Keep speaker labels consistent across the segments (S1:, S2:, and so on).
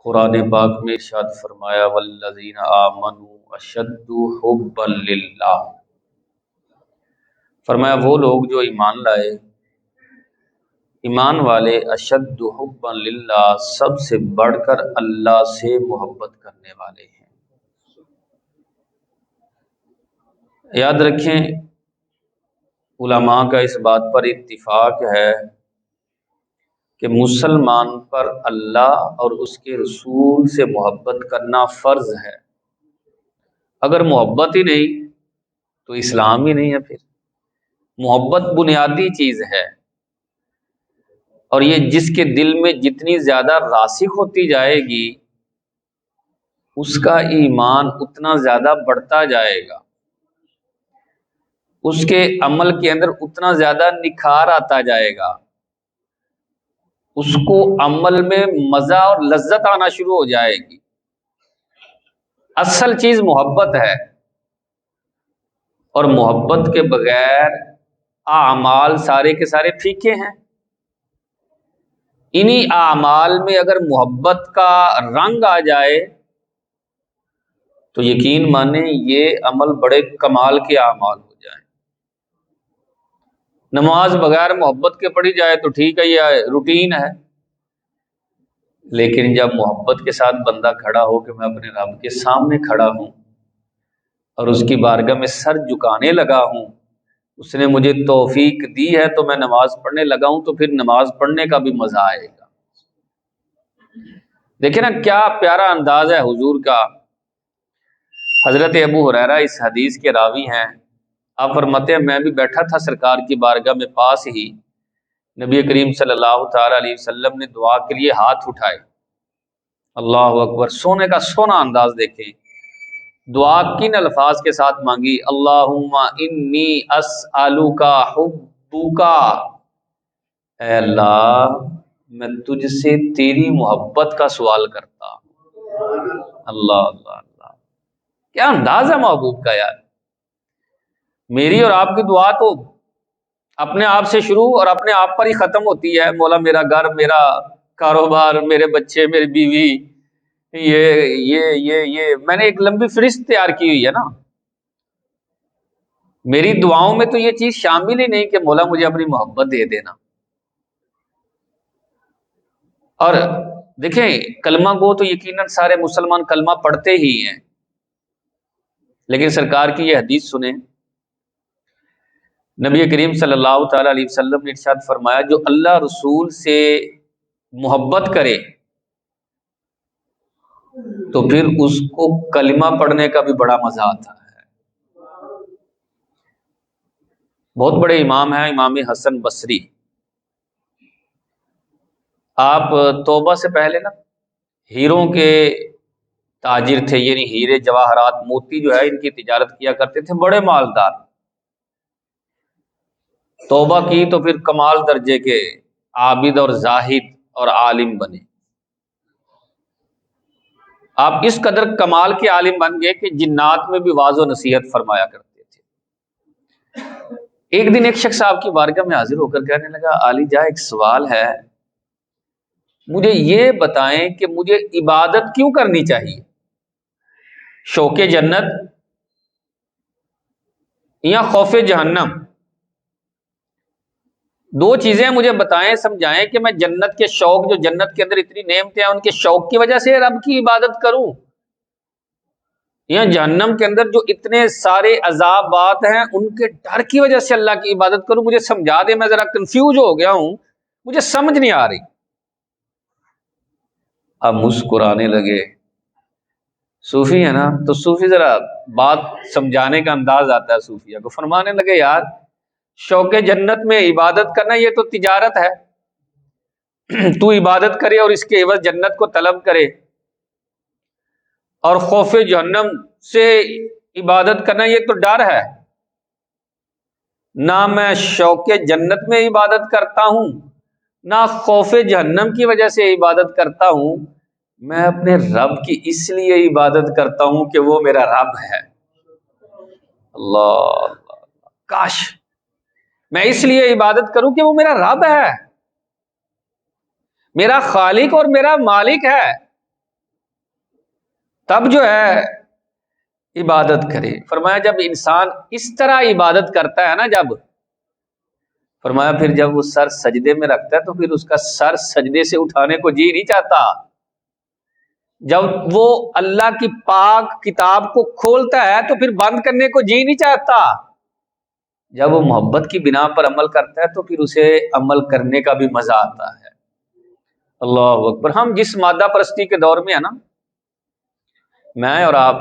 S1: قرآن پاک میں ارشاد فرمایا والذین آمنوا اشد حبا للہ، فرمایا وہ لوگ جو ایمان لائے، ایمان والے اشد حبا للہ سب سے بڑھ کر اللہ سے محبت کرنے والے ہیں۔ یاد رکھیں علماء کا اس بات پر اتفاق ہے کہ مسلمان پر اللہ اور اس کے رسول سے محبت کرنا فرض ہے۔ اگر محبت ہی نہیں تو اسلام ہی نہیں ہے۔ پھر محبت بنیادی چیز ہے، اور یہ جس کے دل میں جتنی زیادہ راسخ ہوتی جائے گی اس کا ایمان اتنا زیادہ بڑھتا جائے گا، اس کے عمل کے اندر اتنا زیادہ نکھار آتا جائے گا، اس کو عمل میں مزہ اور لذت آنا شروع ہو جائے گی۔ اصل چیز محبت ہے، اور محبت کے بغیر اعمال سارے کے سارے پھیکے ہیں۔ انہی اعمال میں اگر محبت کا رنگ آ جائے تو یقین مانیں یہ عمل بڑے کمال کے اعمال ہو جائیں۔ نماز بغیر محبت کے پڑھی جائے تو ٹھیک ہے، یہ روٹین ہے، لیکن جب محبت کے ساتھ بندہ کھڑا ہو کہ میں اپنے رب کے سامنے کھڑا ہوں اور اس کی بارگاہ میں سر جھکانے لگا ہوں، اس نے مجھے توفیق دی ہے تو میں نماز پڑھنے لگا ہوں، تو پھر نماز پڑھنے کا بھی مزہ آئے گا۔ دیکھیں نا کیا پیارا انداز ہے حضور کا۔ حضرت ابو ہریرہ اس حدیث کے راوی ہیں۔ آپ فرماتے ہیں میں بھی بیٹھا تھا سرکار کی بارگاہ میں، پاس ہی نبی کریم صلی اللہ تعالی علیہ وسلم نے دعا کے لیے ہاتھ اٹھائے۔ اللہ اکبر، سونے کا سونا انداز دیکھیں۔ دعا کن الفاظ کے ساتھ مانگی؟ اللہم انی اسألک حبک، اے اللہ میں تجھ سے تیری محبت کا سوال کرتا ہوں۔ اللہ اللہ اللہ، کیا انداز ہے محبوب کا یار۔ میری اور آپ کی دعا تو اپنے آپ سے شروع اور اپنے آپ پر ہی ختم ہوتی ہے۔ مولا میرا گھر، میرا کاروبار، میرے بچے، میری بیوی، یہ میں نے ایک لمبی فہرست تیار کی ہوئی ہے نا۔ میری دعاؤں میں تو یہ چیز شامل ہی نہیں کہ مولا مجھے اپنی محبت دے دینا۔ اور دیکھیں کلمہ گو تو یقیناً سارے مسلمان کلمہ پڑھتے ہی ہیں، لیکن سرکار کی یہ حدیث سنیں۔ نبی کریم صلی اللہ تعالی علیہ وسلم نے ارشاد فرمایا جو اللہ رسول سے محبت کرے تو پھر اس کو کلمہ پڑھنے کا بھی بڑا مزہ آتا ہے۔ بہت بڑے امام ہیں امام حسن بصری، آپ توبہ سے پہلے نا ہیروں کے تاجر تھے، یعنی ہیرے جواہرات موتی جو ہے ان کی تجارت کیا کرتے تھے، بڑے مالدار۔ توبہ کی تو پھر کمال درجے کے عابد اور زاہد اور عالم بنے۔ آپ اس قدر کمال کے عالم بن گئے کہ جنات میں بھی واعظ و نصیحت فرمایا کرتے تھے۔ ایک دن ایک شخص آپ کی بارگاہ میں حاضر ہو کر کہنے لگا عالی جاں ایک سوال ہے، مجھے یہ بتائیں کہ مجھے عبادت کیوں کرنی چاہیے، شوق جنت یا خوف جہنم؟ دو چیزیں مجھے بتائیں، سمجھائیں کہ میں جنت کے شوق، جو جنت کے اندر اتنی نعمتیں ہیں ان کے شوق کی وجہ سے رب کی عبادت کروں، یا جہنم کے اندر جو اتنے سارے عذابات ہیں ان کے ڈر کی وجہ سے اللہ کی عبادت کروں؟ مجھے سمجھا دے، میں ذرا کنفیوز ہو گیا ہوں، مجھے سمجھ نہیں آ رہی۔ اب مسکرانے لگے۔ صوفی ہے نا تو صوفی ذرا بات سمجھانے کا انداز آتا ہے صوفیہ کو۔ فرمانے لگے یار شوق جنت میں عبادت کرنا یہ تو تجارت ہے، تو عبادت کرے اور اس کے عوض جنت کو طلب کرے، اور خوف جہنم سے عبادت کرنا یہ تو ڈر ہے۔ نہ میں شوق جنت میں عبادت کرتا ہوں نہ خوف جہنم کی وجہ سے عبادت کرتا ہوں، میں اپنے رب کی اس لیے عبادت کرتا ہوں کہ وہ میرا رب ہے۔ اللہ اللہ، کاش میں اس لیے عبادت کروں کہ وہ میرا رب ہے، میرا خالق اور میرا مالک ہے۔ تب جو ہے عبادت کرے۔ فرمایا جب انسان اس طرح عبادت کرتا ہے نا، جب فرمایا پھر جب وہ سر سجدے میں رکھتا ہے تو پھر اس کا سر سجدے سے اٹھانے کو جی نہیں چاہتا۔ جب وہ اللہ کی پاک کتاب کو کھولتا ہے تو پھر بند کرنے کو جی نہیں چاہتا۔ جب وہ محبت کی بنا پر عمل کرتا ہے تو پھر اسے عمل کرنے کا بھی مزہ آتا ہے۔ اللہ اکبر۔ ہم جس مادہ پرستی کے دور میں ہے نا، میں اور آپ،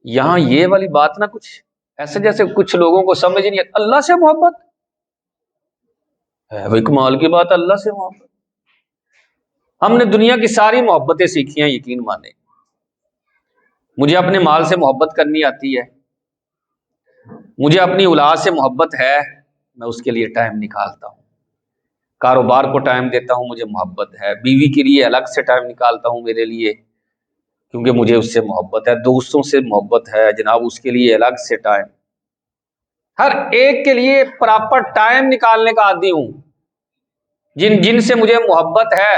S1: یہاں یہ والی بات نہ کچھ ایسے جیسے کچھ لوگوں کو سمجھ نہیں آتی۔ اللہ سے محبت ہے بھائی، کمال کی بات، اللہ سے محبت۔ ہم نے دنیا کی ساری محبتیں سیکھی ہیں، یقین مانے۔ مجھے اپنے مال سے محبت کرنی آتی ہے، مجھے اپنی اولاد سے محبت ہے، میں اس کے لیے ٹائم نکالتا ہوں، کاروبار کو ٹائم دیتا ہوں، مجھے محبت ہے، بیوی کے لیے الگ سے ٹائم نکالتا ہوں میرے لیے کیونکہ مجھے اس سے محبت ہے، دوستوں سے محبت ہے جناب، اس کے لیے الگ سے ٹائم، ہر ایک کے لیے پراپر ٹائم نکالنے کا عادی ہوں۔ جن سے مجھے محبت ہے،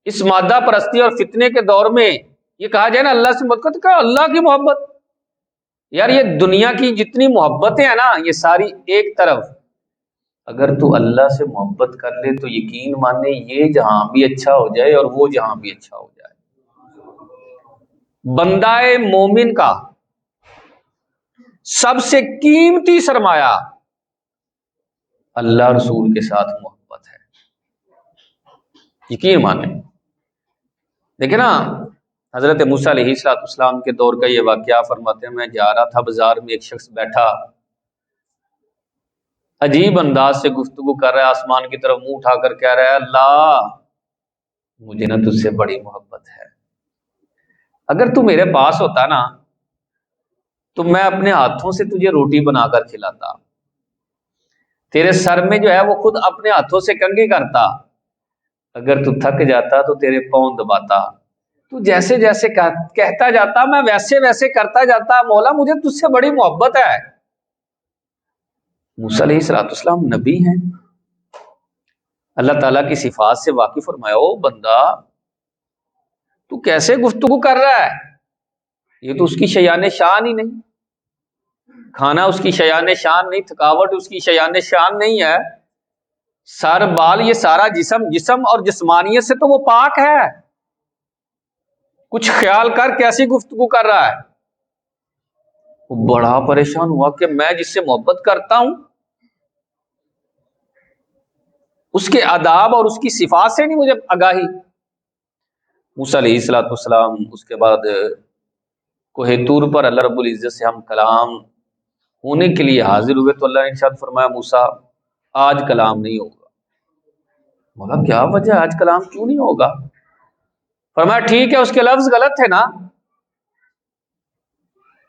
S1: اس مادہ پرستی اور فتنے کے دور میں یہ کہا جائے نا اللہ سے محبت کرتے، کہا اللہ کی محبت، یار یہ دنیا کی جتنی محبتیں ہیں نا یہ ساری ایک طرف، اگر تو اللہ سے محبت کر لے تو یقین مانے یہ جہاں بھی اچھا ہو جائے اور وہ جہاں بھی اچھا ہو جائے۔ بندہ مومن کا سب سے قیمتی سرمایہ اللہ رسول کے ساتھ محبت ہے، یقین مانے۔ دیکھیں نا حضرت موسیٰ علیہ السلام کے دور کا یہ واقعہ، فرماتے ہیں میں جا رہا تھا بازار میں، ایک شخص بیٹھا عجیب انداز سے گفتگو کر رہا ہے، آسمان کی طرف منہ اٹھا کر کہہ رہا ہے اللہ مجھے نا تجھ سے بڑی محبت ہے، اگر تو میرے پاس ہوتا نا تو میں اپنے ہاتھوں سے تجھے روٹی بنا کر کھلاتا، تیرے سر میں جو ہے وہ خود اپنے ہاتھوں سے کنگھی کرتا، اگر تو تھک جاتا تو تیرے پاؤں دباتا، تو جیسے جیسے کہتا جاتا میں ویسے ویسے کرتا جاتا، مولا مجھے تجھ سے بڑی محبت ہے۔ موسیٰ علیہ السلام نبی ہیں، اللہ تعالیٰ کی صفات سے واقف، فرمایا او بندہ تو کیسے گفتگو کر رہا ہے، یہ تو اس کی شیان شان ہی نہیں، کھانا اس کی شیان شان نہیں، تھکاوٹ اس کی شیان شان نہیں ہے، سر بال یہ سارا جسم اور جسمانیت سے تو وہ پاک ہے، کچھ خیال کر کیسی گفتگو کر رہا ہے۔ وہ بڑا پریشان ہوا کہ میں جس سے محبت کرتا ہوں اس کے آداب اور اس کی صفات سے نہیں مجھے آگاہی۔ موسیٰ علیہ السلام اس کے بعد کوہ طور پر اللہ رب العزت سے ہم کلام ہونے کے لیے حاضر ہوئے تو اللہ نے ارشاد فرمایا موسیٰ آج کلام نہیں ہوگا۔ بولا کیا وجہ، آج کلام کیوں نہیں ہوگا؟ فرمایا ٹھیک ہے اس کے لفظ غلط تھے نا،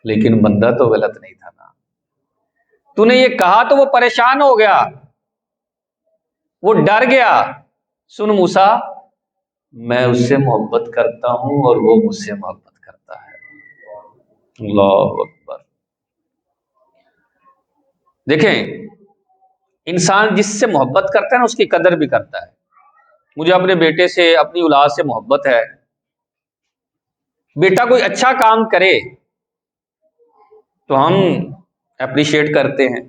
S1: لیکن بندہ تو غلط نہیں تھا نا، تو نے یہ کہا تو وہ پریشان ہو گیا، وہ ڈر گیا۔ سن موسیٰ میں اس سے محبت کرتا ہوں اور وہ مجھ سے محبت کرتا ہے۔ اللہ اکبر۔ دیکھیں انسان جس سے محبت کرتا ہے نا اس کی قدر بھی کرتا ہے۔ مجھے اپنے بیٹے سے، اپنی اولاد سے محبت ہے، بیٹا کوئی اچھا کام کرے تو ہم اپریشیٹ کرتے ہیں،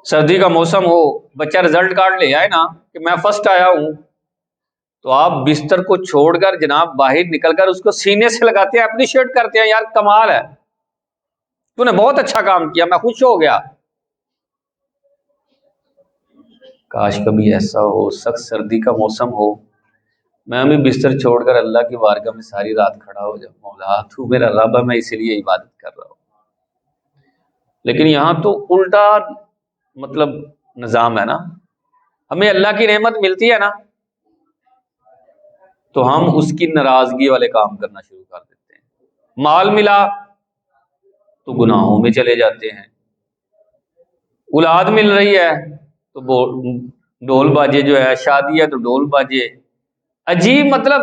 S1: سردی کا موسم ہو بچہ رزلٹ کارڈ لے آئے نا کہ میں فرسٹ آیا ہوں تو آپ بستر کو چھوڑ کر جناب باہر نکل کر اس کو سینے سے لگاتے ہیں، اپریشیٹ کرتے ہیں، یار کمال ہے، تو نے بہت اچھا کام کیا، میں خوش ہو گیا۔ کاش کبھی ایسا ہو، سخت سردی کا موسم ہو، میں بھی بستر چھوڑ کر اللہ کی بارگاہ میں ساری رات کھڑا ہو جاؤں، مولا تو میرا رب ہے، میں اسی لیے عبادت کر رہا ہوں۔ لیکن یہاں تو الٹا مطلب نظام ہے نا، ہمیں اللہ کی نعمت ملتی ہے نا تو ہم اس کی ناراضگی والے کام کرنا شروع کر دیتے ہیں، مال ملا تو گناہوں میں چلے جاتے ہیں، اولاد مل رہی ہے تو ڈول باجے جو ہے، شادی ہے تو ڈول باجے، عجیب مطلب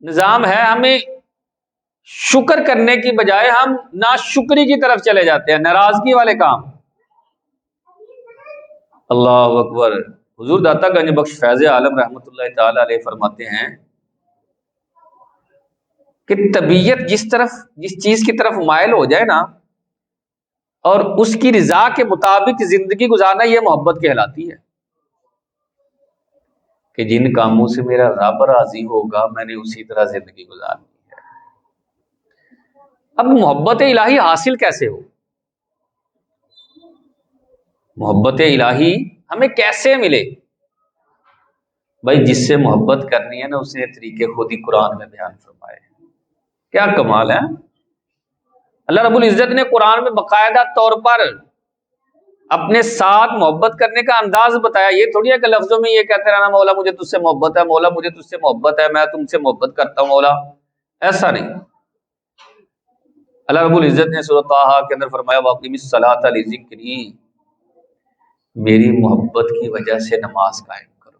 S1: نظام ہے، ہمیں شکر کرنے کی بجائے ہم ناشکری کی طرف چلے جاتے ہیں، ناراضگی والے کام۔ اللہ اکبر۔ حضور داتا گنج بخش فیض عالم رحمۃ اللہ تعالی علیہ فرماتے ہیں کہ طبیعت جس چیز کی طرف مائل ہو جائے نا اور اس کی رضا کے مطابق زندگی گزارنا، یہ محبت کہلاتی ہے. کہ جن کاموں سے میرا رب راضی ہوگا میں نے اسی طرح زندگی گزارنی ہے. اب محبت الہی حاصل کیسے ہو؟ محبت الہی ہمیں کیسے ملے؟ بھائی جس سے محبت کرنی ہے نا اس نے طریقے خود ہی قرآن میں بیان فرمائے. کیا کمال ہے! اللہ رب العزت نے قرآن میں باقاعدہ طور پر اپنے ساتھ محبت کرنے کا انداز بتایا. یہ تھوڑی ہے کہ لفظوں میں یہ کہتے رہنا مولا مجھے تجھ سے محبت ہے، مولا مجھے تجھ سے محبت ہے، میں تم سے محبت کرتا ہوں مولا. ایسا نہیں. اللہ رب العزت نے سورۃ طٰہٰ کے اندر فرمایا وَأَقِمِ الصَّلَاةَ لِذِكْرِی، میری محبت کی وجہ سے نماز قائم کرو.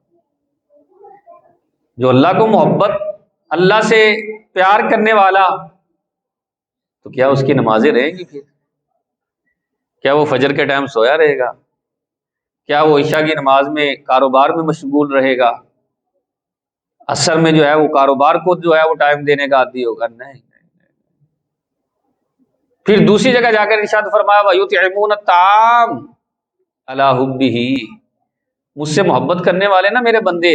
S1: جو اللہ کو محبت، اللہ سے پیار کرنے والا، تو کیا اس کی نمازیں رہیں گی؟ پھر کیا وہ فجر کے ٹائم سویا رہے گا؟ کیا وہ عشاء کی نماز میں کاروبار میں مشغول رہے گا؟ عصر میں جو ہے وہ کاروبار کو جو ہے وہ ٹائم دینے کا عادی ہوگا؟ نہیں. پھر دوسری جگہ جا کر ارشاد فرمایا وَيُطْعِمُونَ الطَّعَامَ عَلَىٰ حُبِّهِ، مجھ سے محبت کرنے والے نا میرے بندے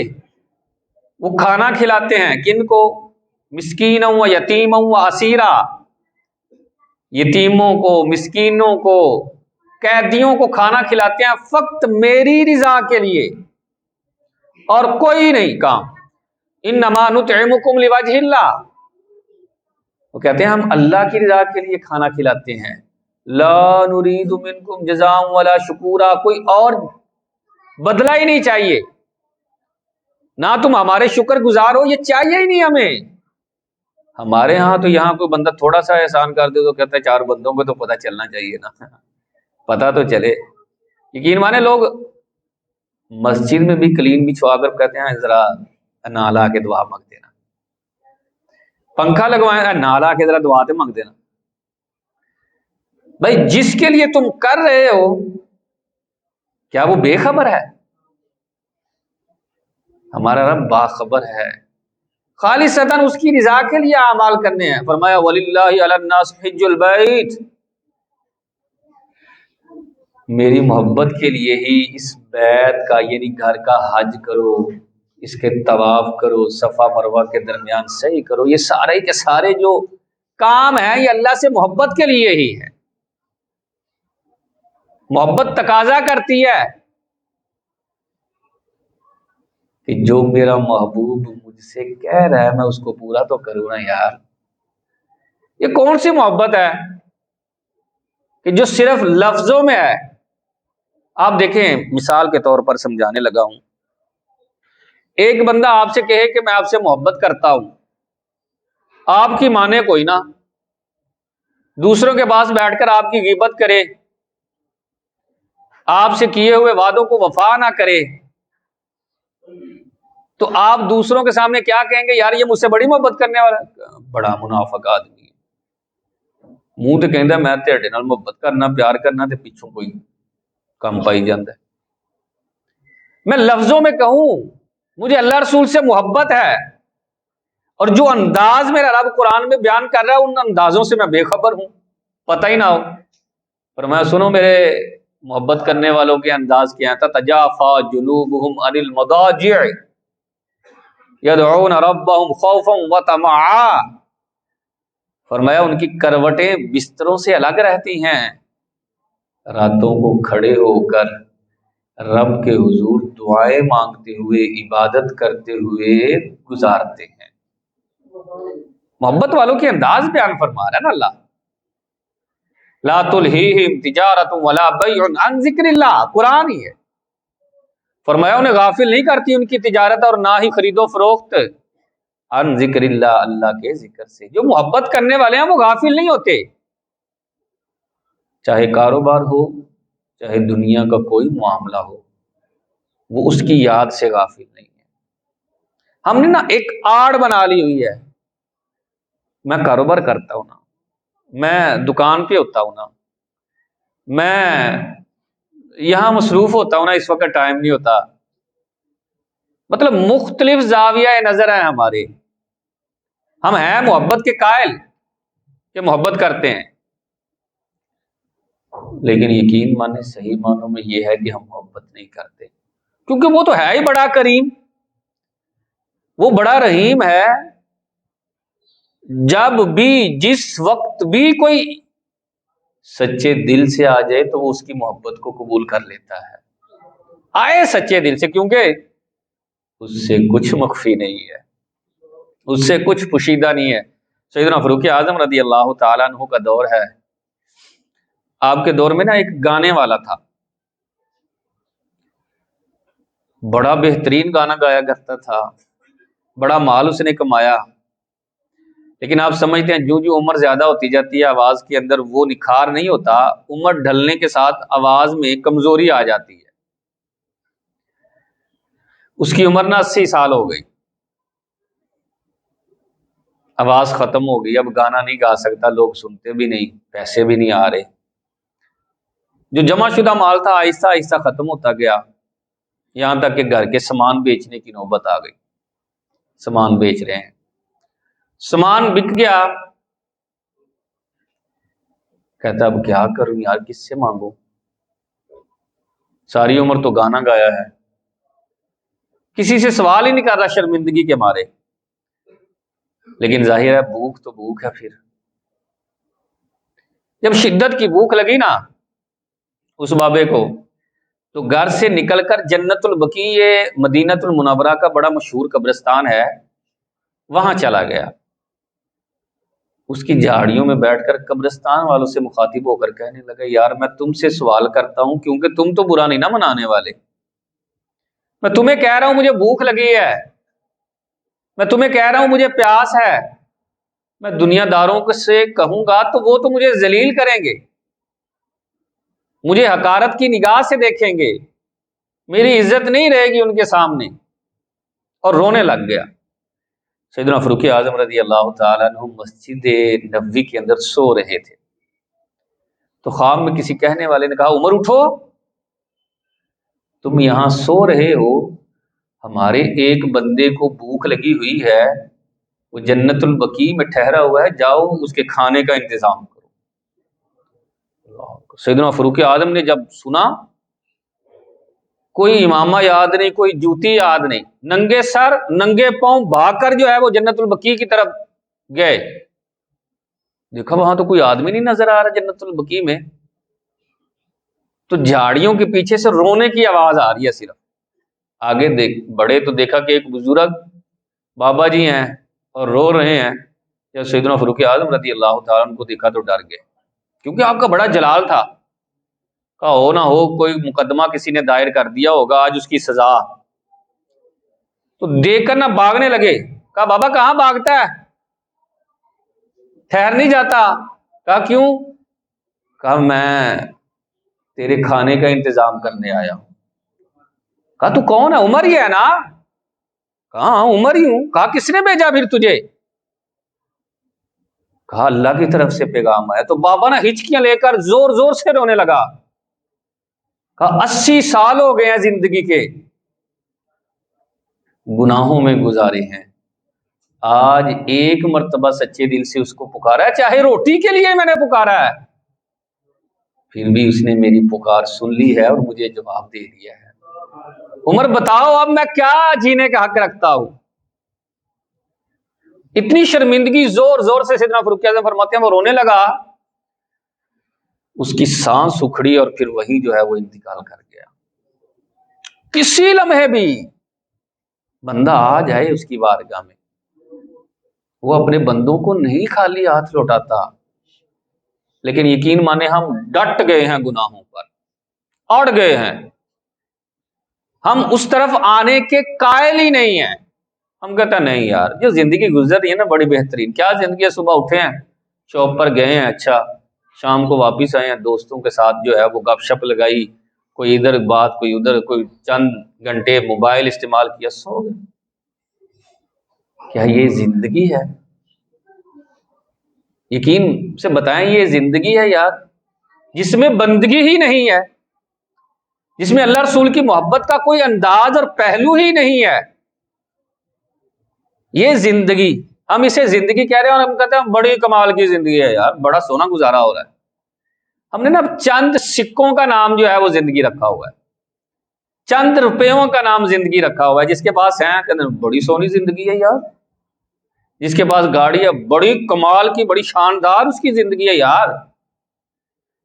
S1: وہ کھانا کھلاتے ہیں. کن کو؟ مسکینوں و یتیموں و اسیرا، یتیموں کو، مسکینوں کو، قیدیوں کو کھانا کھلاتے ہیں فقط میری رضا کے لیے اور کوئی نہیں کام. انما نطعمکم لوجہ اللہ، وہ کہتے ہیں ہم اللہ کی رضا کے لیے کھانا کھلاتے ہیں. لا نرید منکم جزاء ولا شکورا، کوئی اور بدلہ ہی نہیں چاہیے، نہ تم ہمارے شکر گزار ہو، یہ چاہیے ہی نہیں ہمیں. ہمارے ہاں تو یہاں کوئی بندہ تھوڑا سا احسان کر دے تو کہتا ہے 4 بندوں کو تو پتہ چلنا چاہیے نا، پتہ تو چلے. یقین مانے لوگ مسجد میں بھی کلین بچھوا کر کہتے ہیں ذرا نالا کے دعا مانگ دینا، پنکھا لگوائے نالا کے ذرا دعا تے مانگ دینا. بھائی جس کے لیے تم کر رہے ہو کیا وہ بے خبر ہے؟ ہمارا رب باخبر ہے. خالصتاً اس کی رضا کے لیے اعمال کرنے ہیں. فرمایا وَلِلَّهِ عَلَى النَّاسِ حِجُّ الْبَيْتِ، میری محبت کے لیے ہی اس بیت کا یعنی گھر کا حج کرو، اس کے طواف کرو، صفا مروہ کے درمیان سعی کرو. یہ سارے کے سارے جو کام ہیں یہ اللہ سے محبت کے لیے ہی ہے. محبت تقاضا کرتی ہے کہ جو میرا محبوب مجھ سے کہہ رہا ہے میں اس کو پورا تو کروں نا یار. یہ کون سی محبت ہے کہ جو صرف لفظوں میں ہے؟ آپ دیکھیں مثال کے طور پر سمجھانے لگا ہوں. ایک بندہ آپ سے کہے کہ میں آپ سے محبت کرتا ہوں، آپ کی مانے کوئی نہ، دوسروں کے پاس بیٹھ کر آپ کی غیبت کرے، آپ سے کیے ہوئے وعدوں کو وفا نہ کرے، تو آپ دوسروں کے سامنے کیا کہیں گے؟ یار یہ مجھ سے بڑی محبت کرنے والا ہے، بڑا منافق آدمی ہے. منہ تو کہندا میں تیرے نال محبت کرنا پیار کرنا تے پیچھوں کوئی کم پائی جاتا ہے. میں لفظوں میں کہوں مجھے اللہ رسول سے محبت ہے اور جو انداز میرا رب قرآن میں بیان کر رہا ہے ان اندازوں سے میں بے خبر ہوں، پتہ ہی نہ ہو. پر میں سنو میرے محبت کرنے والوں کے انداز کیا ہے. تتجافا جنوبهم عن المضاجع یدعون ربهم خوفا وطمعا، فرمایا ان کی کروٹیں بستروں سے الگ رہتی ہیں، راتوں کو کھڑے ہو کر رب کے حضور دعائیں مانگتے ہوئے عبادت کرتے ہوئے گزارتے ہیں. محبت والوں کے انداز بیان فرما رہا ہے نا اللہ. لا تلہیہم تجارت ولا بیع عن ذکر اللہ، قرآن ہی ہے. فرمایا انہیں غافل نہیں کرتی ان کی تجارت اور نہ ہی خرید و فروخت عن ذکر اللہ، اللہ کے ذکر سے. جو محبت کرنے والے ہیں وہ غافل نہیں ہوتے، چاہے کاروبار ہو چاہے دنیا کا کوئی معاملہ ہو، وہ اس کی یاد سے غافل نہیں ہے. ہم نے نا ایک آڑ بنا لی ہوئی ہے، میں کاروبار کرتا ہوں نا، میں دکان پہ ہوتا ہوں نا، میں یہاں مصروف ہوتا ہوں نا، اس وقت ٹائم نہیں ہوتا. مطلب مختلف زاویہ نظر ہیں ہمارے. ہم ہیں محبت کے قائل کہ محبت کرتے ہیں، لیکن یقین مانے صحیح معنوں میں یہ ہے کہ ہم محبت نہیں کرتے، کیونکہ وہ تو ہے ہی بڑا کریم، وہ بڑا رحیم ہے۔ جب بھی جس وقت بھی کوئی سچے دل سے آ جائے تو وہ اس کی محبت کو قبول کر لیتا ہے، آئے سچے دل سے، کیونکہ اس سے کچھ مخفی نہیں ہے، اس سے کچھ پوشیدہ نہیں ہے۔ سیدنا فاروق اعظم رضی اللہ تعالیٰ عنہ کا دور ہے، آپ کے دور میں نا ایک گانے والا تھا، بڑا بہترین گانا گایا کرتا تھا، بڑا مال اس نے کمایا، لیکن آپ سمجھتے ہیں جو عمر زیادہ ہوتی جاتی ہے آواز کے اندر وہ نکھار نہیں ہوتا، عمر ڈھلنے کے ساتھ آواز میں کمزوری آ جاتی ہے۔ اس کی عمر نا 80 سال ہو گئی، آواز ختم ہو گئی، اب گانا نہیں گا سکتا، لوگ سنتے بھی نہیں، پیسے بھی نہیں آ رہے، جو جمع شدہ مال تھا آہستہ آہستہ ختم ہوتا گیا، یہاں تک کہ گھر کے سامان بیچنے کی نوبت آ گئی، سامان بیچ رہے ہیں، سامان بک گیا، کہتا اب کیا کروں یار، کس سے مانگوں، ساری عمر تو گانا گایا ہے، کسی سے سوال ہی نہیں کر رہا شرمندگی کے مارے، لیکن ظاہر ہے بھوک تو بھوک ہے۔ پھر جب شدت کی بھوک لگی نا اس بابے کو، تو گھر سے نکل کر جنت البقیع، یہ مدینہ المنورہ کا بڑا مشہور قبرستان ہے، وہاں چلا گیا، اس کی جھاڑیوں میں بیٹھ کر قبرستان والوں سے مخاطب ہو کر کہنے لگا یار میں تم سے سوال کرتا ہوں کیونکہ تم تو برا نہیں نہ منانے والے، میں تمہیں کہہ رہا ہوں مجھے بھوک لگی ہے، میں تمہیں کہہ رہا ہوں مجھے پیاس ہے، میں دنیا داروں سے کہوں گا تو وہ تو مجھے ذلیل کریں گے، مجھے حقارت کی نگاہ سے دیکھیں گے، میری عزت نہیں رہے گی ان کے سامنے، اور رونے لگ گیا۔ سیدنا فاروق اعظم رضی اللہ تعالیٰ عنہ مسجد نبوی کے اندر سو رہے تھے، تو خواب میں کسی کہنے والے نے کہا عمر اٹھو، تم یہاں سو رہے ہو، ہمارے ایک بندے کو بھوک لگی ہوئی ہے، وہ جنت البقیع میں ٹھہرا ہوا ہے، جاؤ اس کے کھانے کا انتظام کرو۔ سیدنا فاروق اعظم نے جب سنا، کوئی امامہ یاد نہیں، کوئی جوتی یاد نہیں، ننگے سر ننگے پاؤں بھاگ کر جو ہے وہ جنت البقیع کی طرف گئے، دیکھا وہاں تو کوئی آدمی نہیں نظر آ رہا جنت البقیع میں، تو جھاڑیوں کے پیچھے سے رونے کی آواز آ رہی ہے، صرف آگے بڑے تو دیکھا کہ ایک بزرگ بابا جی ہیں اور رو رہے ہیں، جب سیدنا فاروق اعظم رضی اللہ تعالیٰ عنہ کو دیکھا تو ڈر گئے، کیونکہ آپ کا بڑا جلال تھا، کہا ہو نہ ہو کوئی مقدمہ کسی نے دائر کر دیا ہوگا آج اس کی سزا، تو دیکھ کر نہ بھاگنے لگے، کہا بابا کہاں بھاگتا ہے، ٹھہر نہیں جاتا، کہا کیوں، کہا میں تیرے کھانے کا انتظام کرنے آیا ہوں، کہا تو کون ہے، عمر ہی ہے نا، کہا ہاں عمر ہی ہوں، کہا کس نے بھیجا پھر تجھے، کہا اللہ کی طرف سے پیغام آیا، تو بابا نا ہچکیاں لے کر زور زور سے رونے لگا، کہا 80 سال ہو گئے ہیں زندگی کے، گناہوں میں گزارے ہیں، آج ایک مرتبہ سچے دل سے اس کو پکارا ہے، چاہے روٹی کے لیے میں نے پکارا ہے، پھر بھی اس نے میری پکار سن لی ہے اور مجھے جواب دے دیا ہے، عمر بتاؤ اب میں کیا جینے کا حق رکھتا ہوں۔ اتنی شرمندگی، زور زور سے سیدنا فاروق اعظم فرماتے ہیں وہ رونے لگا، اس کی سانس اکھڑی اور پھر وہی جو ہے وہ انتقال کر گیا۔ کسی لمحے بھی بندہ آ جائے اس کی بارگاہ میں، وہ اپنے بندوں کو نہیں خالی ہاتھ لوٹاتا، لیکن یقین مانے ہم ڈٹ گئے ہیں گناہوں پر، اڑ گئے ہیں، ہم اس طرف آنے کے قائل ہی نہیں ہیں، ہم کہتے ہیں نہیں یار جو زندگی گزر رہی ہے نا بڑی بہترین، کیا زندگی ہے، صبح اٹھے ہیں شاپ پر گئے ہیں، اچھا شام کو واپس آئے ہیں، دوستوں کے ساتھ جو ہے وہ گپ شپ لگائی، کوئی ادھر بات کوئی ادھر، کوئی چند گھنٹے موبائل استعمال کیا، سو گئے، کیا یہ زندگی ہے؟ یقین سے بتائیں یہ زندگی ہے یار، جس میں بندگی ہی نہیں ہے، جس میں اللہ رسول کی محبت کا کوئی انداز اور پہلو ہی نہیں ہے، یہ زندگی ہم اسے زندگی کہہ رہے ہیں اور ہم کہتے ہیں بڑی کمال کی زندگی ہے یار، بڑا سونا گزارا ہو رہا ہے۔ ہم نے نا چند سکوں کا نام جو ہے وہ زندگی رکھا ہوا ہے، چند روپیوں کا نام زندگی رکھا ہوا ہے۔ جس کے پاس ہے کہتے ہیں بڑی سونی زندگی ہے یار، جس کے پاس گاڑی ہے بڑی کمال کی، بڑی شاندار اس کی زندگی ہے یار،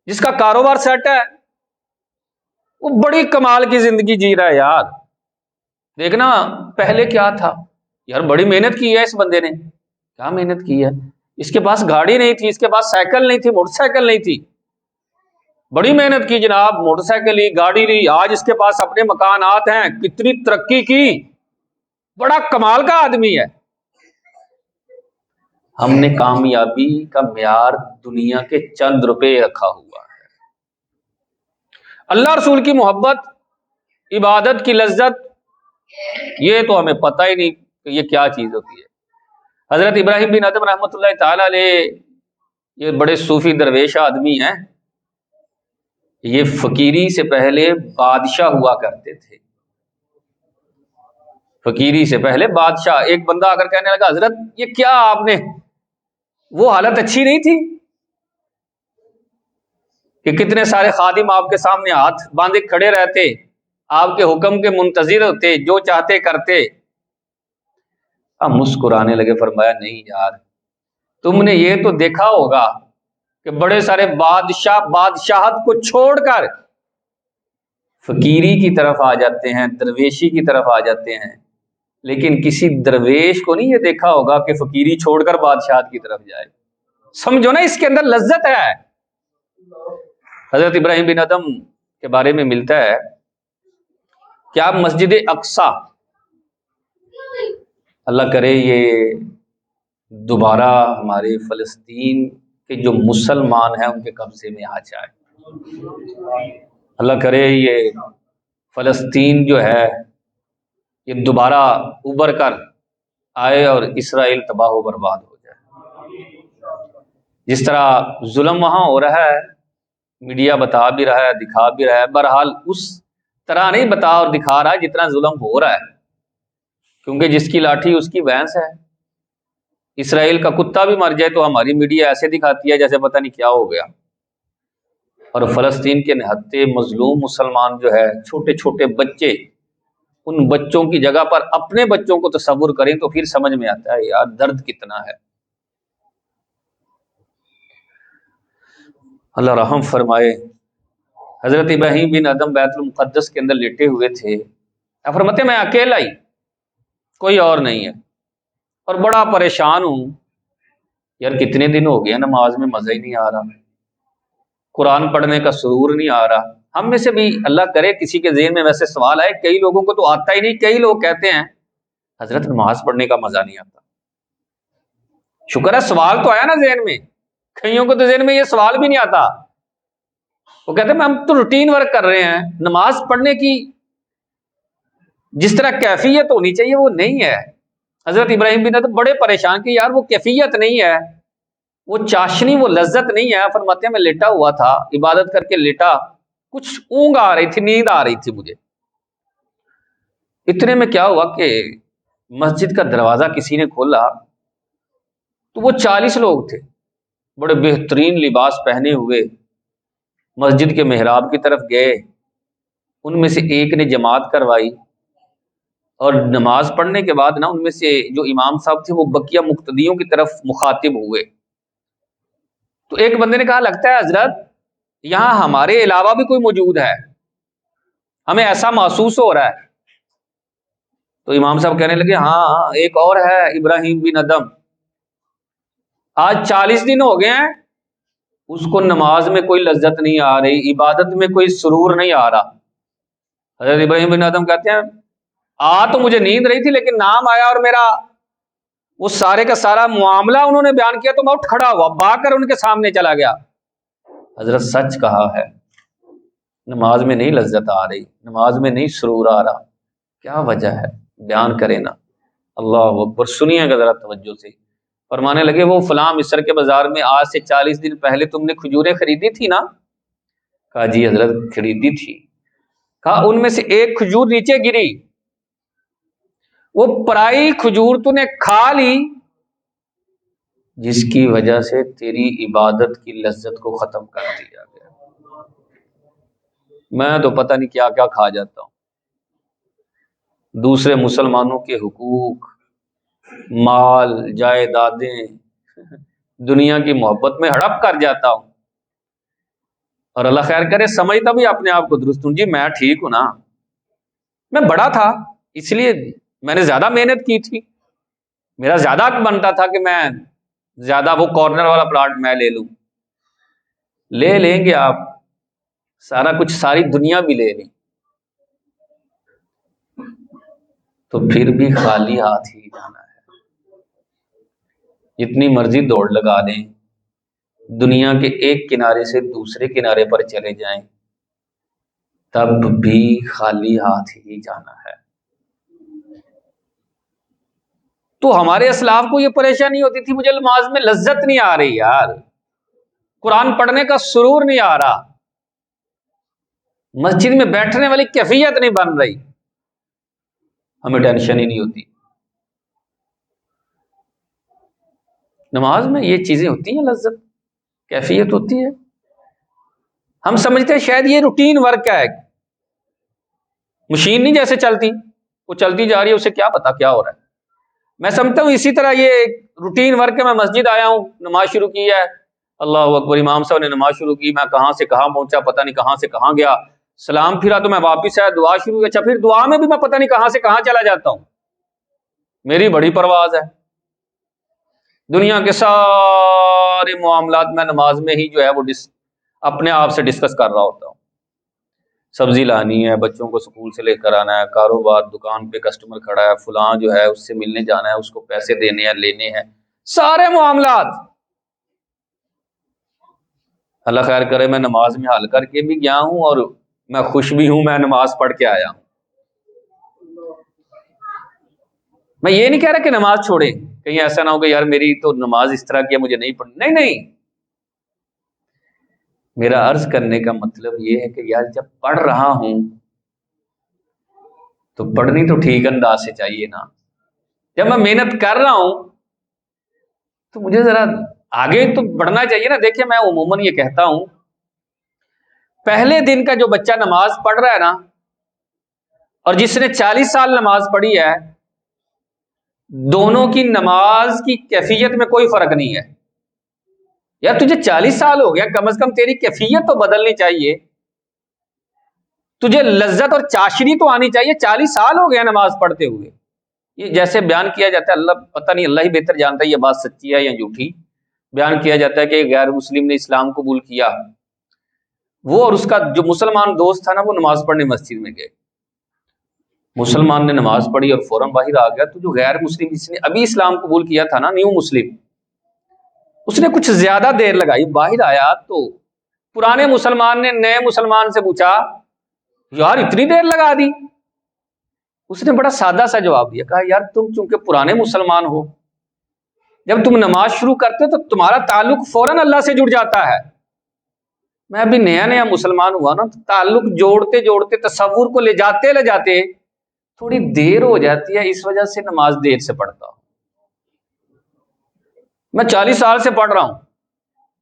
S1: جس کا کاروبار سیٹ ہے وہ بڑی کمال کی زندگی جی رہا ہے یار۔ دیکھنا پہلے کیا تھا یار، بڑی محنت کی ہے اس بندے نے، کیا محنت کی ہے۔ اس کے پاس گاڑی نہیں تھی، اس کے پاس سائیکل نہیں تھی، موٹر سائیکل نہیں تھی، بڑی محنت کی جناب، موٹر سائیکل لی، گاڑی لی، آج اس کے پاس اپنے مکانات ہیں، کتنی ترقی کی، بڑا کمال کا آدمی ہے۔ ہم نے کامیابی کا معیار دنیا کے چند روپے رکھا ہوا ہے۔ اللہ رسول کی محبت، عبادت کی لذت، یہ تو ہمیں پتہ ہی نہیں کہ یہ کیا چیز ہوتی ہے۔ حضرت ابراہیم بن ادم رحمۃ اللہ تعالی علیہ، یہ بڑے صوفی درویش آدمی ہیں، یہ فقیری سے پہلے بادشاہ ہوا کرتے تھے۔ فقیری سے پہلے بادشاہ، ایک بندہ اگر کہنے لگا حضرت یہ کیا آپ نے، وہ حالت اچھی نہیں تھی کہ کتنے سارے خادم آپ کے سامنے ہاتھ باندھے کھڑے رہتے، آپ کے حکم کے منتظر ہوتے، جو چاہتے کرتے۔ ہم مسکرانے لگے، فرمایا نہیں یار، تم نے یہ تو دیکھا ہوگا کہ بڑے سارے بادشاہ بادشاہت کو چھوڑ کر فقیری کی طرف آ جاتے ہیں، درویشی کی طرف آ جاتے ہیں، لیکن کسی درویش کو نہیں یہ دیکھا ہوگا کہ فقیری چھوڑ کر بادشاہت کی طرف جائے۔ سمجھو نا اس کے اندر لذت ہے۔ حضرت ابراہیم بن ادم کے بارے میں ملتا ہے کہ آپ مسجد اقصی، اللہ کرے یہ دوبارہ ہمارے فلسطین کے جو مسلمان ہیں ان کے قبضے میں آ جائے، اللہ کرے یہ فلسطین جو ہے یہ دوبارہ ابھر کر آئے اور اسرائیل تباہ و برباد ہو جائے۔ جس طرح ظلم وہاں ہو رہا ہے، میڈیا بتا بھی رہا ہے، دکھا بھی رہا ہے، بہرحال اس طرح نہیں بتا اور دکھا رہا ہے جتنا ظلم ہو رہا ہے، کیونکہ جس کی لاٹھی اس کی بھینس ہے۔ اسرائیل کا کتا بھی مر جائے تو ہماری میڈیا ایسے دکھاتی ہے جیسے پتہ نہیں کیا ہو گیا، اور فلسطین کے نہتے مظلوم مسلمان جو ہے، چھوٹے چھوٹے بچے، ان بچوں کی جگہ پر اپنے بچوں کو تصور کریں تو پھر سمجھ میں آتا ہے یار درد کتنا ہے۔ اللہ رحم فرمائے۔ حضرت ابراہیم بن ادم بیت المقدس کے اندر لیٹے ہوئے تھے، فرماتے میں اکیلا ہی، کوئی اور نہیں ہے، اور بڑا پریشان ہوں یار، کتنے دن ہو گیا نماز میں مزہ ہی نہیں آ رہا، قرآن پڑھنے کا سرور نہیں آ رہا۔ ہم میں سے بھی اللہ کرے کسی کے ذہن میں ویسے سوال آئے، کئی لوگوں کو تو آتا ہی نہیں، کئی لوگ کہتے ہیں حضرت نماز پڑھنے کا مزہ نہیں آتا۔ شکر ہے سوال تو آیا نا ذہن میں، کئیوں کو تو ذہن میں یہ سوال بھی نہیں آتا، وہ کہتے ہیں ہم تو روٹین ورک کر رہے ہیں، نماز پڑھنے کی جس طرح کیفیت ہونی چاہیے وہ نہیں ہے۔ حضرت ابراہیم بن ادم بڑے پریشان کہ یار وہ کیفیت نہیں ہے، وہ چاشنی، وہ لذت نہیں ہے۔ فرماتے ہیں میں لیٹا ہوا تھا، عبادت کر کے لیٹا، کچھ اونگ آ رہی تھی، نیند آ رہی تھی مجھے۔ اتنے میں کیا ہوا کہ مسجد کا دروازہ کسی نے کھولا تو وہ 40 لوگ تھے، بڑے بہترین لباس پہنے ہوئے، مسجد کے محراب کی طرف گئے، ان میں سے ایک نے جماعت کروائی، اور نماز پڑھنے کے بعد نا ان میں سے جو امام صاحب تھے وہ بقیہ مقتدیوں کی طرف مخاطب ہوئے، تو ایک بندے نے کہا لگتا ہے حضرت یہاں ہمارے علاوہ بھی کوئی موجود ہے، ہمیں ایسا محسوس ہو رہا ہے۔ تو امام صاحب کہنے لگے ہاں ایک اور ہے، ابراہیم بن ادم، آج 40 دن ہو گئے ہیں، اس کو نماز میں کوئی لذت نہیں آ رہی، عبادت میں کوئی سرور نہیں آ رہا۔ حضرت ابراہیم بن ادم کہتے ہیں تو مجھے نیند رہی تھی، لیکن نام آیا اور میرا وہ سارے کا سارا معاملہ انہوں نے بیان کیا تو میں اٹھ کھڑا ہوا، بھاگ کر ان کے سامنے چلا گیا۔ حضرت سچ کہا ہے، نماز میں نہیں لذت آ رہی، نماز میں نہیں سرور آ رہا، کیا وجہ ہے؟ بیان کرے نا۔ اللہ اکبر، سنیے گا ذرا توجہ سے۔ فرمانے لگے وہ فلاں مصر کے بازار میں آج سے 40 دن پہلے تم نے کھجوریں خریدی تھی نا؟ کہا جی حضرت خریدی تھی۔ کہا ان میں سے ایک کھجور نیچے گری، وہ پرائی کھجور تو نے کھا لی جس کی وجہ سے تیری عبادت کی لذت کو ختم کر دیا گیا۔ میں تو پتہ نہیں کیا کیا کھا جاتا ہوں، دوسرے مسلمانوں کے حقوق، مال، جائیدادیں، دنیا کی محبت میں ہڑپ کر جاتا ہوں، اور اللہ خیر کرے سمجھتا بھی اپنے آپ کو درست ہوں، جی میں ٹھیک ہوں نا، میں بڑا تھا اس لیے میں نے زیادہ محنت کی تھی، میرا زیادہ حق بنتا تھا کہ میں زیادہ وہ کارنر والا پلاٹ میں لے لوں۔ لے لیں گے آپ سارا کچھ، ساری دنیا بھی لے لیں تو پھر بھی خالی ہاتھ ہی جانا ہے۔ جتنی مرضی دوڑ لگا لیں، دنیا کے ایک کنارے سے دوسرے کنارے پر چلے جائیں، تب بھی خالی ہاتھ ہی جانا ہے۔ تو ہمارے اسلاف کو یہ پریشانی ہوتی تھی، مجھے نماز میں لذت نہیں آ رہی یار، قرآن پڑھنے کا سرور نہیں آ رہا، مسجد میں بیٹھنے والی کیفیت نہیں بن رہی، ہمیں ٹینشن ہی نہیں ہوتی۔ نماز میں یہ چیزیں ہوتی ہیں، لذت، کیفیت ہوتی ہے۔ ہم سمجھتے ہیں شاید یہ روٹین ورک ہے، مشین نہیں جیسے چلتی، وہ چلتی جا رہی ہے، اسے کیا پتا کیا ہو رہا ہے۔ میں سمجھتا ہوں اسی طرح یہ ایک روٹین ورک ہے، میں مسجد آیا ہوں، نماز شروع کی ہے، اللہ اکبر، امام صاحب نے نماز شروع کی، میں کہاں سے کہاں پہنچا، پتہ نہیں کہاں سے کہاں گیا، سلام پھرا تو میں واپس آیا، دعا شروع ہوئی، اچھا پھر دعا میں بھی میں پتہ نہیں کہاں سے کہاں چلا جاتا ہوں۔ میری بڑی پرواز ہے، دنیا کے سارے معاملات میں نماز میں ہی جو ہے وہ اپنے آپ سے ڈسکس کر رہا ہوتا ہوں۔ سبزی لانی ہے، بچوں کو سکول سے لے کر آنا ہے، کاروبار، دکان پہ کسٹمر کھڑا ہے، فلاں جو ہے اس سے ملنے جانا ہے، اس کو پیسے دینے ہیں، لینے ہیں، سارے معاملات۔ اللہ خیر کرے میں نماز میں حل کر کے بھی گیا ہوں اور میں خوش بھی ہوں، میں نماز پڑھ کے آیا ہوں۔ میں یہ نہیں کہہ رہا کہ نماز چھوڑیں، کہیں ایسا نہ ہو کہ یار میری تو نماز اس طرح کی ہے مجھے نہیں پڑھنی، نہیں، میرا عرض کرنے کا مطلب یہ ہے کہ یار جب پڑھ رہا ہوں تو پڑھنی تو ٹھیک انداز سے چاہیے نا۔ جب میں محنت کر رہا ہوں تو مجھے ذرا آگے تو بڑھنا چاہیے نا۔ دیکھیں میں عموماً یہ کہتا ہوں، پہلے دن کا جو بچہ نماز پڑھ رہا ہے نا، اور جس نے 40 سال نماز پڑھی ہے، دونوں کی نماز کی کیفیت میں کوئی فرق نہیں ہے۔ یار تجھے 40 سال ہو گیا، کم از کم تیری کیفیت تو بدلنی چاہیے، تجھے لذت اور چاشنی تو آنی چاہیے۔ 40 سال ہو گیا نماز پڑھتے ہوئے، یہ جیسے بیان کیا جاتا ہے، اللہ پتہ نہیں، اللہ ہی بہتر جانتا ہے یہ بات سچی ہے یا جھوٹی، بیان کیا جاتا ہے کہ غیر مسلم نے اسلام قبول کیا، وہ اور اس کا جو مسلمان دوست تھا نا، وہ نماز پڑھنے مسجد میں گئے، مسلمان نے نماز پڑھی اور فوراً باہر آ گیا، تو جو غیر مسلم جس نے ابھی اسلام قبول کیا تھا نا، نیو مسلم، اس نے کچھ زیادہ دیر لگائی، باہر آیا تو پرانے مسلمان نے نئے مسلمان سے پوچھا یار اتنی دیر لگا دی؟ اس نے بڑا سادہ سا جواب دیا، کہا یار تم چونکہ پرانے مسلمان ہو، جب تم نماز شروع کرتے ہو تو تمہارا تعلق فوراً اللہ سے جڑ جاتا ہے، میں ابھی نیا نیا مسلمان ہوا نا، تو تعلق جوڑتے جوڑتے تصور کو لے جاتے تھوڑی دیر ہو جاتی ہے، اس وجہ سے نماز دیر سے پڑھتا ہوں۔ میں 40 سال سے پڑھ رہا ہوں،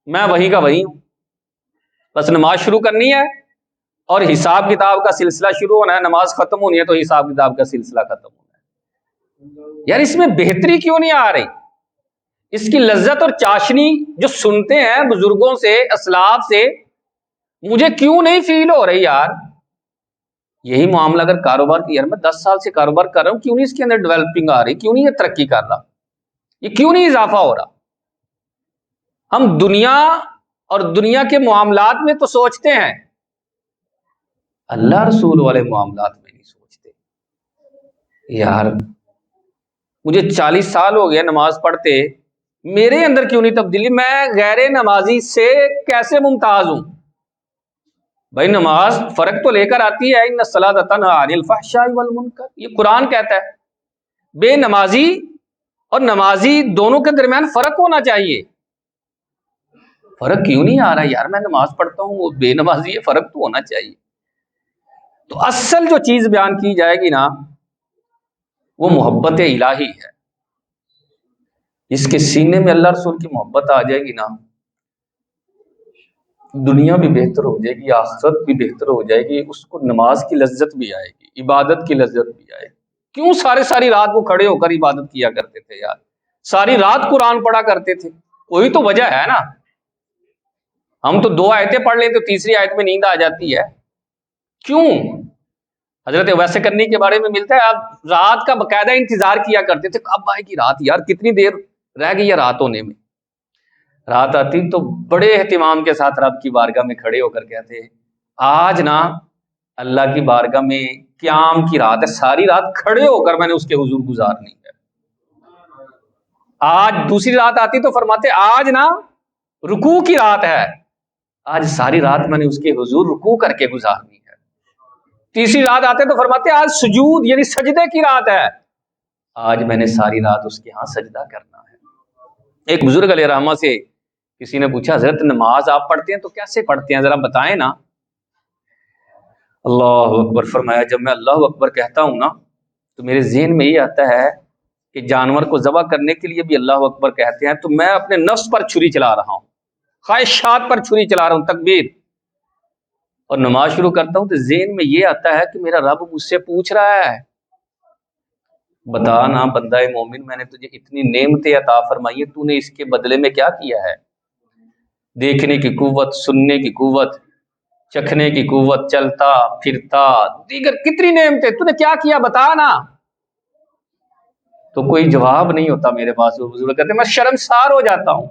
S1: میں وہیں کا وہیں ہوں، بس نماز شروع کرنی ہے اور حساب کتاب کا سلسلہ شروع ہونا ہے، نماز ختم ہونی ہے تو حساب کتاب کا سلسلہ ختم ہونا ہے۔ یار اس میں بہتری کیوں نہیں آ رہی؟ اس کی لذت اور چاشنی جو سنتے ہیں بزرگوں سے، اسلاف سے، مجھے کیوں نہیں فیل ہو رہی یار؟ یہی معاملہ اگر کاروبار کی، یار میں 10 سال سے کاروبار کر رہا ہوں، کیوں نہیں اس کے اندر ڈیولپنگ آ رہی؟ کیوں نہیں یہ ترقی کر رہا؟ یہ کیوں نہیں اضافہ ہو رہا؟ ہم دنیا اور دنیا کے معاملات میں تو سوچتے ہیں، اللہ رسول والے معاملات میں نہیں سوچتے۔ یار مجھے 40 سال ہو گیا نماز پڑھتے، میرے اندر کیوں نہیں تبدیلی؟ میں غیر نمازی سے کیسے ممتاز ہوں؟ بھائی نماز فرق تو لے کر آتی ہے، ان الصلاۃ تنہی عن الفحشاء والمنکر، یہ قرآن کہتا ہے۔ بے نمازی اور نمازی دونوں کے درمیان فرق ہونا چاہیے، فرق کیوں نہیں آ رہا یار؟ میں نماز پڑھتا ہوں، وہ بے نمازی ہے، فرق تو ہونا چاہیے۔ تو اصل جو چیز بیان کی جائے گی نا، وہ محبت الہی ہے۔ جس کے سینے میں اللہ رسول کی محبت آ جائے گی نا، دنیا بھی بہتر ہو جائے گی، آخرت بھی بہتر ہو جائے گی، اس کو نماز کی لذت بھی آئے گی، عبادت کی لذت بھی آئے گی۔ کیوں ساری رات وہ کھڑے ہو کر عبادت کیا کرتے تھے یار، ساری رات قرآن پڑھا کرتے تھے؟ کوئی تو وجہ ہے نا۔ ہم تو 2 آیتیں پڑھ لیں تو تیسری آیت میں نیند آ جاتی ہے، کیوں؟ حضرت ویسے کرنی کے بارے میں ملتا ہے، آپ رات کا باقاعدہ انتظار کیا کرتے تھے، کب آئے گی رات یار، کتنی دیر رہ گئی ہے رات ہونے میں۔ رات آتی تو بڑے اہتمام کے ساتھ رب کی بارگاہ میں کھڑے ہو کر کہتے ہیں آج نا اللہ کی بارگاہ میں قیام کی رات ہے، ساری رات کھڑے ہو کر میں نے اس کے حضور گزارنی ہے۔ آج دوسری رات آتی تو فرماتے آج نا رکوع کی رات ہے، آج ساری رات میں نے اس کے حضور رکوع کر کے گزارنی ہے۔ تیسری رات آتے تو فرماتے آج سجود یعنی سجدے کی رات ہے، آج میں نے ساری رات اس کے ہاں سجدہ کرنا ہے۔ ایک بزرگ علیہ رحمہ سے کسی نے پوچھا حضرت نماز آپ پڑھتے ہیں تو کیسے پڑھتے ہیں، ذرا بتائیں نا۔ اللہ اکبر فرمایا جب میں اللہ اکبر کہتا ہوں نا تو میرے ذہن میں یہ آتا ہے کہ جانور کو ذبح کرنے کے لیے بھی اللہ اکبر کہتے ہیں، تو میں اپنے نفس پر چھری چلا رہا ہوں، خواہشات پر چھری چلا رہا ہوں، تکبیر، اور نماز شروع کرتا ہوں تو ذہن میں یہ آتا ہے کہ میرا رب مجھ سے پوچھ رہا ہے بتا نا بندہ مومن، میں نے تجھے اتنی نعمتیں عطا فرمائی ہیں، تو نے اس کے بدلے میں کیا کیا ہے؟ دیکھنے کی قوت، سننے کی قوت، چکھنے کی قوت، چلتا پھرتا، دیگر کتنی نعمتیں، تو نے کیا کیا بتا نا۔ تو کوئی جواب نہیں ہوتا میرے پاس۔ وہ بزرگ کہتے ہیں میں شرمسار ہو جاتا ہوں،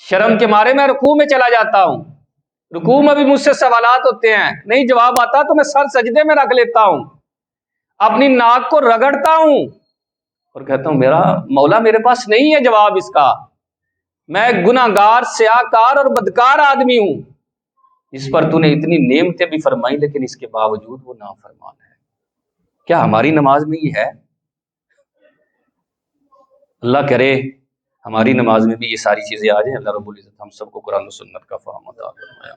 S1: شرم کے مارے میں رکوع میں چلا جاتا ہوں، رکوع میں بھی مجھ سے سوالات ہوتے ہیں، نہیں جواب آتا تو میں سر سجدے میں رکھ لیتا ہوں، اپنی ناک کو رگڑتا ہوں اور کہتا ہوں میرا مولا میرے پاس نہیں ہے جواب اس کا، میں گناہگار سیاہکار اور بدکار آدمی ہوں، اس پر تو نے اتنی نعمتیں بھی فرمائی لیکن اس کے باوجود وہ نافرمان ہے۔ کیا ہماری نماز میں یہ ہے؟ اللہ کرے ہماری نماز میں بھی یہ ساری چیزیں آ جائیں۔ اللہ رب العزت ہم سب کو قرآن و سنت کا فہم عطا فرمائے۔